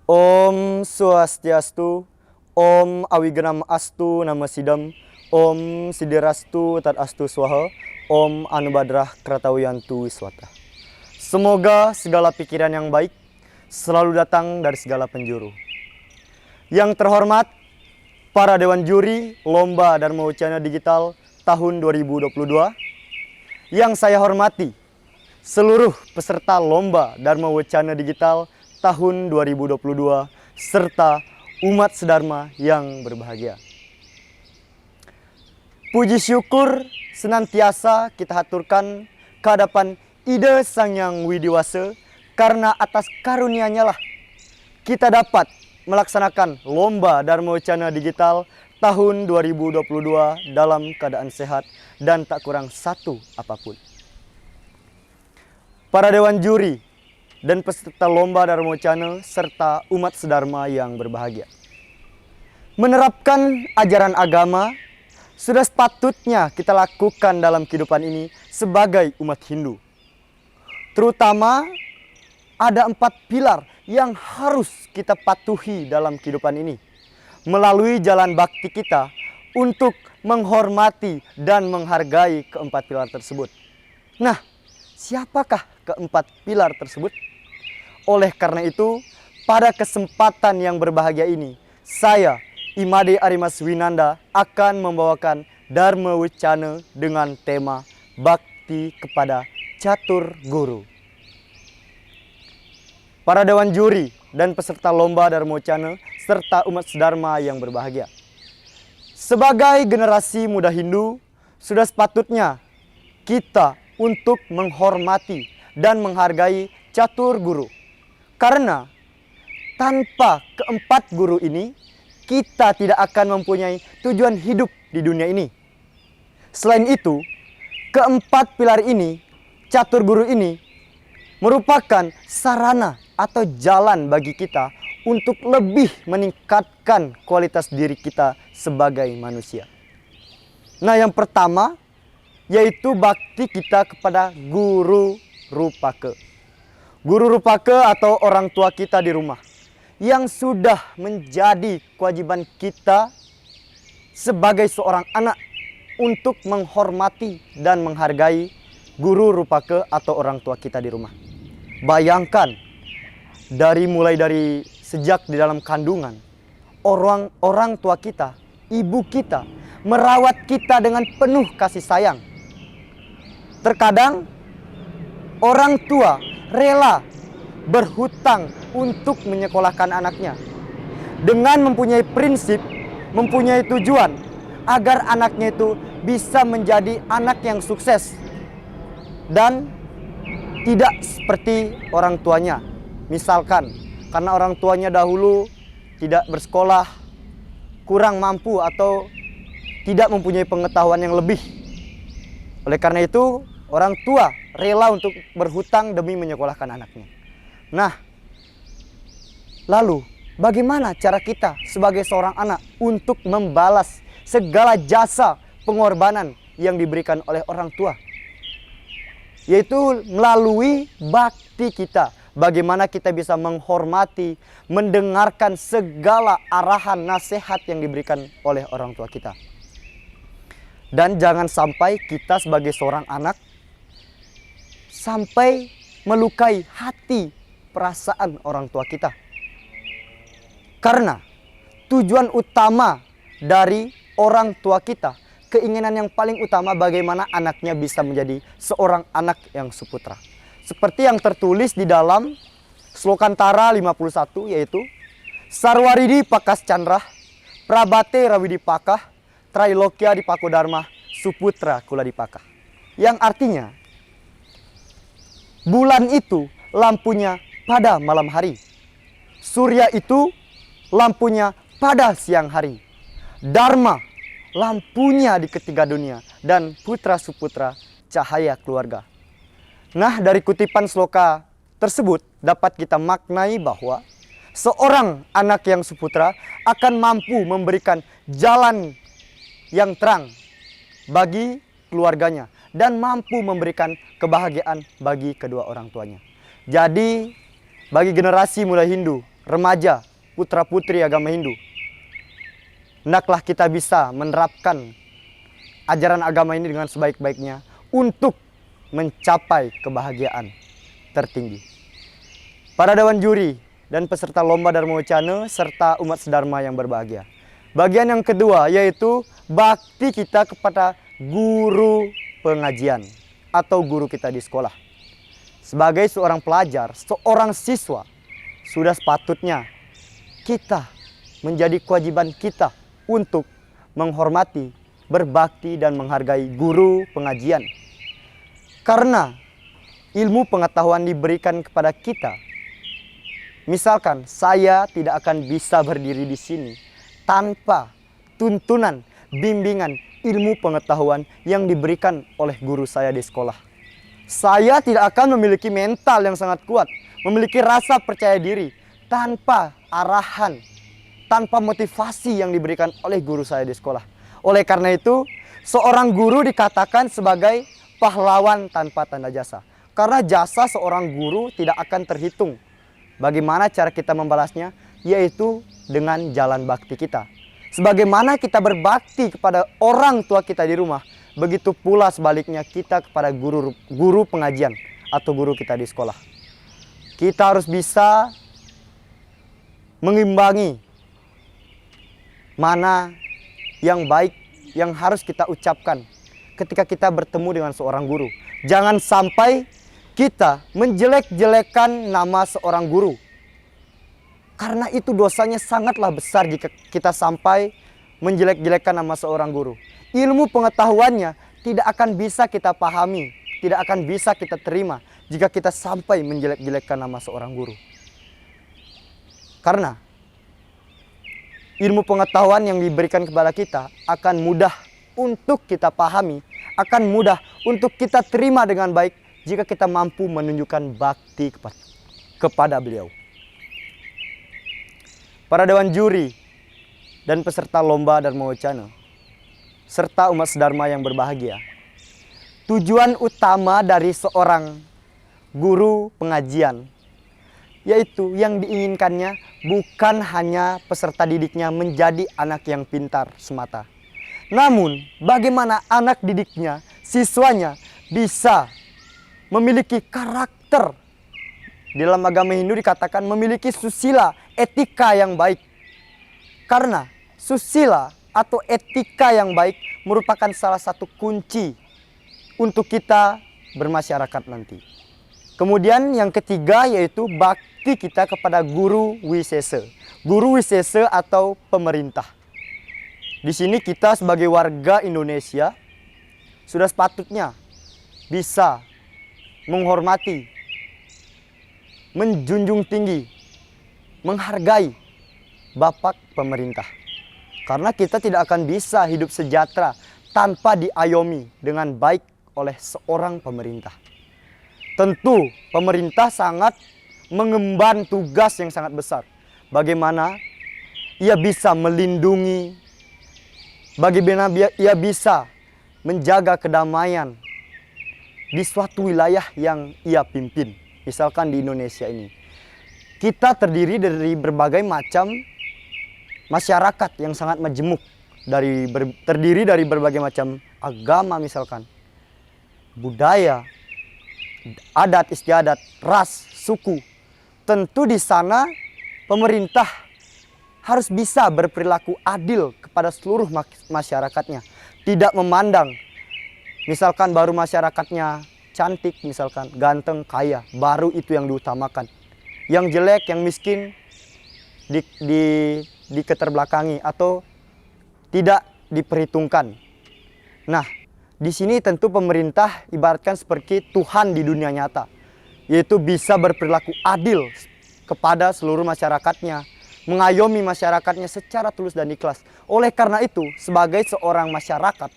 Om Swastiastu, Om Awigenam Astu Nama Sidam, Om Sidirastu Tat Astu Swaha, Om Anubadrah Kratawiyantu Wiswata. Semoga segala pikiran yang baik selalu datang dari segala penjuru. Yang terhormat, para Dewan Juri Lomba Dharma Wacana Digital tahun 2022. Yang saya hormati, seluruh peserta Lomba Dharma Wacana Digital tahun 2022 serta umat sedharma yang berbahagia. Puji syukur senantiasa kita haturkan ke hadapan Ida Sang Yang Widiwasa, karena atas karunia-Nya lah kita dapat melaksanakan Lomba Dharma Wacana Digital tahun 2022 dalam keadaan sehat dan tak kurang satu apapun. Para Dewan Juri dan peserta Lomba Dharma Wacana serta umat sedharma yang berbahagia. Menerapkan ajaran agama sudah sepatutnya kita lakukan dalam kehidupan ini sebagai umat Hindu. Terutama ada 4 pilar yang harus kita patuhi dalam kehidupan ini melalui jalan bakti kita untuk menghormati dan menghargai keempat pilar tersebut. Nah, siapakah keempat pilar tersebut? Oleh karena itu, pada kesempatan yang berbahagia ini, saya, Imade Arimas Winanda, akan membawakan Dharma Wacana dengan tema Bakti kepada Catur Guru. Para Dewan Juri dan peserta Lomba Dharma Wacana serta umat sedharma yang berbahagia. Sebagai generasi muda Hindu, sudah sepatutnya kita untuk menghormati dan menghargai Catur Guru. Karena tanpa keempat guru ini, kita tidak akan mempunyai tujuan hidup di dunia ini. Selain itu, keempat pilar ini, catur guru ini, merupakan sarana atau jalan bagi kita untuk lebih meningkatkan kualitas diri kita sebagai manusia. Nah, yang pertama yaitu bakti kita kepada Guru Rupaka. Guru Rupaka atau orang tua kita di rumah, yang sudah menjadi kewajiban kita sebagai seorang anak untuk menghormati dan menghargai Guru Rupaka atau orang tua kita di rumah. Bayangkan, mulai dari sejak di dalam kandungan, orang tua kita, ibu kita, merawat kita dengan penuh kasih sayang. Terkadang orang tua rela berhutang untuk menyekolahkan anaknya dengan mempunyai prinsip, mempunyai tujuan agar anaknya itu bisa menjadi anak yang sukses dan tidak seperti orang tuanya. Misalkan karena orang tuanya dahulu tidak bersekolah, kurang mampu atau tidak mempunyai pengetahuan yang lebih. Oleh karena itu, orang tua rela untuk berhutang demi menyekolahkan anaknya. Nah, lalu bagaimana cara kita sebagai seorang anak untuk membalas segala jasa pengorbanan yang diberikan oleh orang tua? Yaitu melalui bakti kita. Bagaimana kita bisa menghormati, mendengarkan segala arahan nasihat yang diberikan oleh orang tua kita. Dan jangan sampai kita sebagai seorang anak sampai melukai hati perasaan orang tua kita. Karena tujuan utama dari orang tua kita, keinginan yang paling utama bagaimana anaknya bisa menjadi seorang anak yang suputra. Seperti yang tertulis di dalam Slokantara 51, yaitu Sarwaridi Pakas Chandra, Prabate Rawidi Pakah, Trailokya Dipakodharma, Suputra Kula Dipakah. Yang artinya, bulan itu lampunya pada malam hari, surya itu lampunya pada siang hari, Dharma lampunya di ketiga dunia, dan putra suputra cahaya keluarga. Nah, dari kutipan sloka tersebut dapat kita maknai bahwa seorang anak yang suputra akan mampu memberikan jalan yang terang bagi keluarganya dan mampu memberikan kebahagiaan bagi kedua orang tuanya. Jadi, bagi generasi muda Hindu, remaja, putra-putri agama Hindu, hendaklah kita bisa menerapkan ajaran agama ini dengan sebaik-baiknya untuk mencapai kebahagiaan tertinggi. Para dewan juri dan peserta lomba Dharma Wacana serta umat sedharma yang berbahagia. Bagian yang kedua yaitu bakti kita kepada guru pengajian atau guru kita di sekolah. Sebagai seorang pelajar, seorang siswa, sudah sepatutnya kita menjadi kewajiban kita untuk menghormati, berbakti, dan menghargai guru pengajian. Karena ilmu pengetahuan diberikan kepada kita. Misalkan saya tidak akan bisa berdiri di sini tanpa tuntunan, bimbingan, ilmu pengetahuan yang diberikan oleh guru saya di sekolah. Saya tidak akan memiliki mental yang sangat kuat, memiliki rasa percaya diri tanpa arahan, tanpa motivasi yang diberikan oleh guru saya di sekolah. Oleh karena itu, seorang guru dikatakan sebagai pahlawan tanpa tanda jasa. Karena jasa seorang guru tidak akan terhitung. Bagaimana cara kita membalasnya? Yaitu dengan jalan bakti kita. Sebagaimana kita berbakti kepada orang tua kita di rumah, begitu pula sebaliknya kita kepada guru pengajian atau guru kita di sekolah. Kita harus bisa mengimbangi mana yang baik yang harus kita ucapkan ketika kita bertemu dengan seorang guru. Jangan sampai kita menjelek-jelekan nama seorang guru. Karena itu dosanya sangatlah besar jika kita sampai menjelek-jelekan nama seorang guru. Ilmu pengetahuannya tidak akan bisa kita pahami, tidak akan bisa kita terima jika kita sampai menjelek-jelekan nama seorang guru. Karena ilmu pengetahuan yang diberikan kepada kita akan mudah untuk kita pahami, akan mudah untuk kita terima dengan baik jika kita mampu menunjukkan bakti kepada beliau. Para dewan juri dan peserta lomba Dharma Wacana serta umat sedharma yang berbahagia. Tujuan utama dari seorang guru pengajian yaitu yang diinginkannya bukan hanya peserta didiknya menjadi anak yang pintar semata. Namun bagaimana anak didiknya, siswanya bisa memiliki karakter. Dalam agama Hindu dikatakan memiliki susila, etika yang baik. Karena susila atau etika yang baik merupakan salah satu kunci untuk kita bermasyarakat nanti. Kemudian yang ketiga yaitu bakti kita kepada guru wisesa. Guru wisesa atau pemerintah. Di sini kita sebagai warga Indonesia sudah sepatutnya bisa menghormati, menjunjung tinggi, menghargai Bapak pemerintah. Karena kita tidak akan bisa hidup sejahtera tanpa diayomi dengan baik oleh seorang pemerintah. Tentu pemerintah sangat mengemban tugas yang sangat besar. Bagaimana ia bisa melindungi, bagaimana ia bisa menjaga kedamaian di suatu wilayah yang ia pimpin. Misalkan di Indonesia ini. Kita terdiri dari berbagai macam masyarakat yang sangat majemuk. Terdiri dari berbagai macam agama misalkan. Budaya, adat istiadat, ras, suku. Tentu di sana pemerintah harus bisa berperilaku adil kepada seluruh masyarakatnya. Tidak memandang misalkan baru masyarakatnya cantik, misalkan ganteng, kaya, baru itu yang diutamakan. Yang jelek, yang miskin diketerbelakangi atau tidak diperhitungkan. Nah, di sini tentu pemerintah ibaratkan seperti Tuhan di dunia nyata, yaitu bisa berperilaku adil kepada seluruh masyarakatnya, mengayomi masyarakatnya secara tulus dan ikhlas. Oleh karena itu, sebagai seorang masyarakat,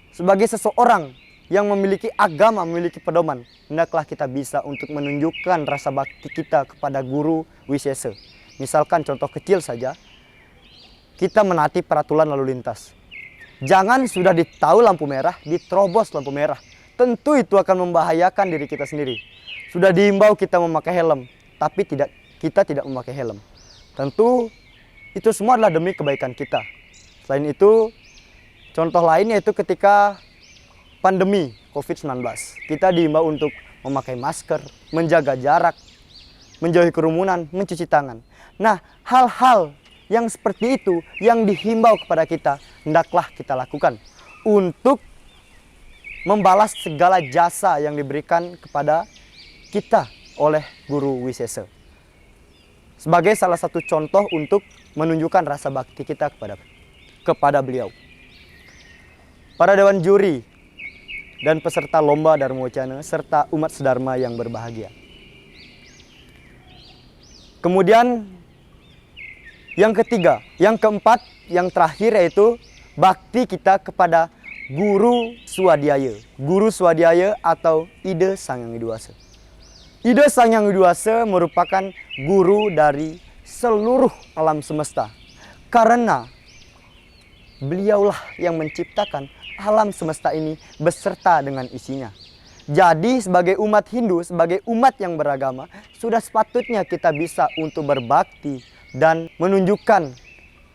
sebagai seseorang yang memiliki agama, memiliki pedoman, hendaklah kita bisa untuk menunjukkan rasa bakti kita kepada guru wisesa. Misalkan contoh kecil saja, kita menaati peraturan lalu lintas. Jangan sudah ditahu lampu merah, diterobos lampu merah. Tentu itu akan membahayakan diri kita sendiri. Sudah diimbau kita memakai helm, tapi kita tidak memakai helm. Tentu itu semua adalah demi kebaikan kita. Selain itu, contoh lain yaitu ketika pandemi COVID-19, kita diimbau untuk memakai masker, menjaga jarak, menjauhi kerumunan, mencuci tangan. Nah, hal-hal yang seperti itu yang dihimbau kepada kita, hendaklah kita lakukan untuk membalas segala jasa yang diberikan kepada kita oleh Guru Wisesa. Sebagai salah satu contoh untuk menunjukkan rasa bakti kita kepada beliau. Para dewan juri dan peserta lomba Dharma Wacana serta umat sedharma yang berbahagia. Kemudian yang ketiga, yang keempat, yang terakhir yaitu bakti kita kepada Guru Swadhyaya. Guru Swadhyaya atau Ida Sang Hyang Widiwasa. Ida Sang Hyang Widiwasa merupakan guru dari seluruh alam semesta. Karena beliaulah yang menciptakan alam semesta ini beserta dengan isinya. Jadi sebagai umat Hindu, sebagai umat yang beragama, sudah sepatutnya kita bisa untuk berbakti dan menunjukkan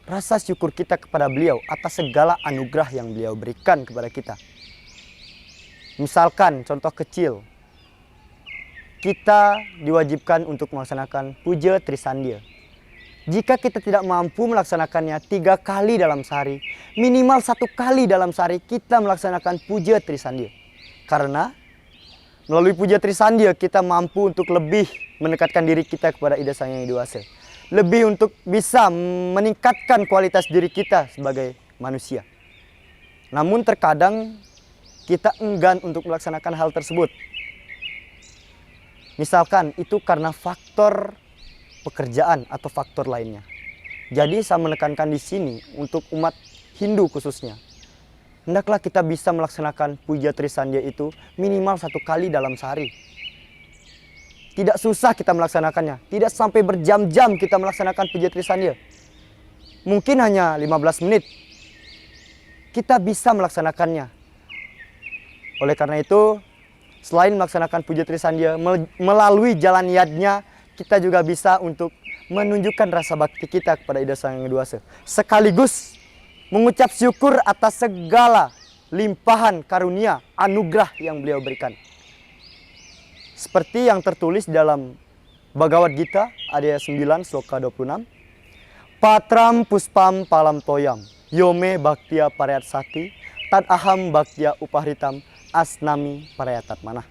rasa syukur kita kepada beliau atas segala anugerah yang beliau berikan kepada kita. Misalkan contoh kecil, kita diwajibkan untuk melaksanakan puja Trisandya. Jika kita tidak mampu melaksanakannya 3 kali dalam sehari, minimal 1 kali dalam sehari kita melaksanakan puja Trisandya. Karena melalui puja Trisandya kita mampu untuk lebih mendekatkan diri kita kepada Ida Sang Hyang Widiwasa. Lebih untuk bisa meningkatkan kualitas diri kita sebagai manusia. Namun terkadang kita enggan untuk melaksanakan hal tersebut. Misalkan itu karena faktor pekerjaan atau faktor lainnya. Jadi saya menekankan di sini untuk umat Hindu khususnya. Hendaklah kita bisa melaksanakan puja Trisandya itu minimal 1 kali dalam sehari. Tidak susah kita melaksanakannya. Tidak sampai berjam-jam kita melaksanakan puja Trisandya. Mungkin hanya 15 menit. Kita bisa melaksanakannya. Oleh karena itu, selain melaksanakan puja Trisandya, melalui jalan yadnya, kita juga bisa untuk menunjukkan rasa bakti kita kepada Ida Sang Hyang Widiwasa. Sekaligus mengucap syukur atas segala limpahan karunia, anugerah yang beliau berikan. Seperti yang tertulis dalam Bhagavad Gita, ayat 9, sloka 26. Patram puspam palam toyam, yome bhaktia parayat sati, tad aham bhaktia upahritam, asnami parayatat manah.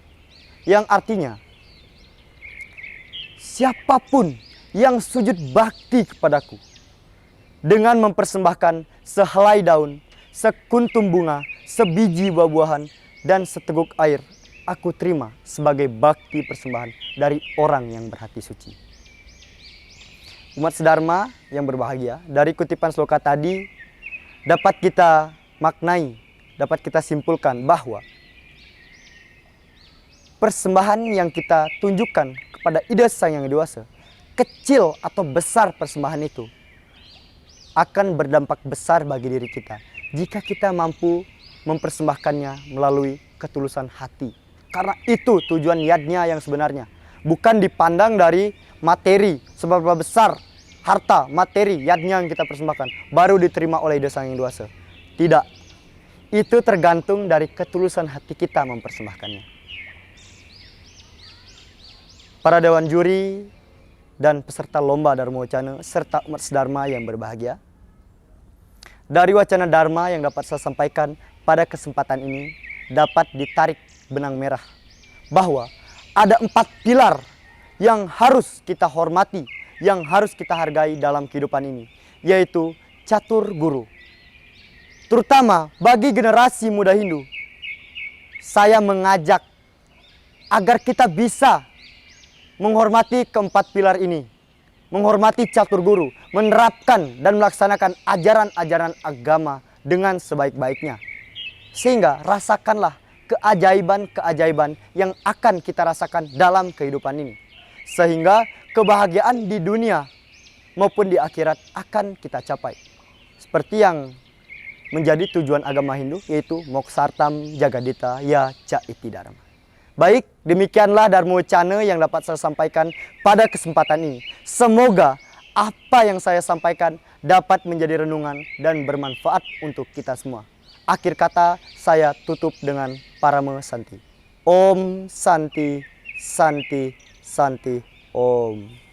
Yang artinya, siapapun yang sujud bakti kepadaku dengan mempersembahkan sehelai daun, sekuntum bunga, sebiji buah-buahan, dan seteguk air, aku terima sebagai bakti persembahan dari orang yang berhati suci. Umat sedharma yang berbahagia, dari kutipan sloka tadi dapat kita maknai, dapat kita simpulkan bahwa persembahan yang kita tunjukkan kepada Ida Sang Hyang Widiwasa, kecil atau besar persembahan itu, akan berdampak besar bagi diri kita jika kita mampu mempersembahkannya melalui ketulusan hati. Karena itu tujuan yadnya yang sebenarnya. Bukan dipandang dari materi, seberapa besar harta, materi, yadnya yang kita persembahkan, baru diterima oleh Ida Sang Hyang Widiwasa. Tidak. Itu tergantung dari ketulusan hati kita mempersembahkannya. Para dewan juri dan peserta lomba Dharma Wacana serta umat sedharma yang berbahagia. Dari wacana Dharma yang dapat saya sampaikan pada kesempatan ini dapat ditarik benang merah bahwa ada 4 pilar yang harus kita hormati, yang harus kita hargai dalam kehidupan ini, yaitu catur guru. Terutama bagi generasi muda Hindu, saya mengajak agar kita bisa menghormati keempat pilar ini, menghormati catur guru, menerapkan dan melaksanakan ajaran-ajaran agama dengan sebaik-baiknya. Sehingga rasakanlah keajaiban-keajaiban yang akan kita rasakan dalam kehidupan ini. Sehingga kebahagiaan di dunia maupun di akhirat akan kita capai. Seperti yang menjadi tujuan agama Hindu, yaitu Moksartam Jagadita Ya Ca Iti Dharma. Baik, demikianlah Dharma Wacana yang dapat saya sampaikan pada kesempatan ini. Semoga apa yang saya sampaikan dapat menjadi renungan dan bermanfaat untuk kita semua. Akhir kata, saya tutup dengan Parama Santi. Om Santi, Santi, Santi, Om.